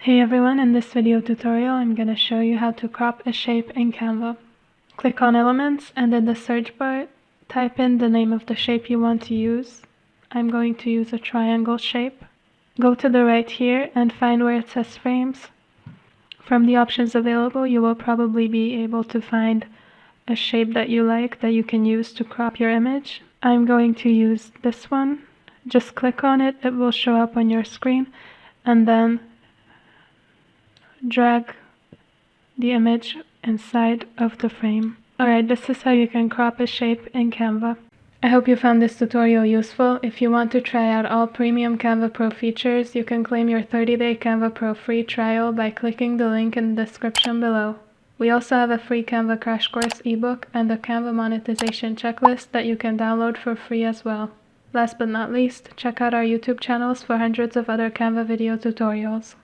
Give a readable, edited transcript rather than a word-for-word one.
Hey everyone, in this video tutorial I'm going to show you how to crop a shape in Canva. Click on Elements and in the search bar type in the name of the shape you want to use. I'm going to use a triangle shape. Go to the right here and find where it says Frames. From the options available you will probably be able to find a shape that you like that you can use to crop your image. I'm going to use this one. Just click on it, it will show up on your screen, and then drag the image inside of the frame. Alright, this is how you can crop a shape in Canva. I hope you found this tutorial useful. If you want to try out all premium Canva Pro features, you can claim your 30-day Canva Pro free trial by clicking the link in the description below. We also have a free Canva crash course ebook and a Canva monetization checklist that you can download for free as well. Last but not least, check out our YouTube channels for hundreds of other Canva video tutorials.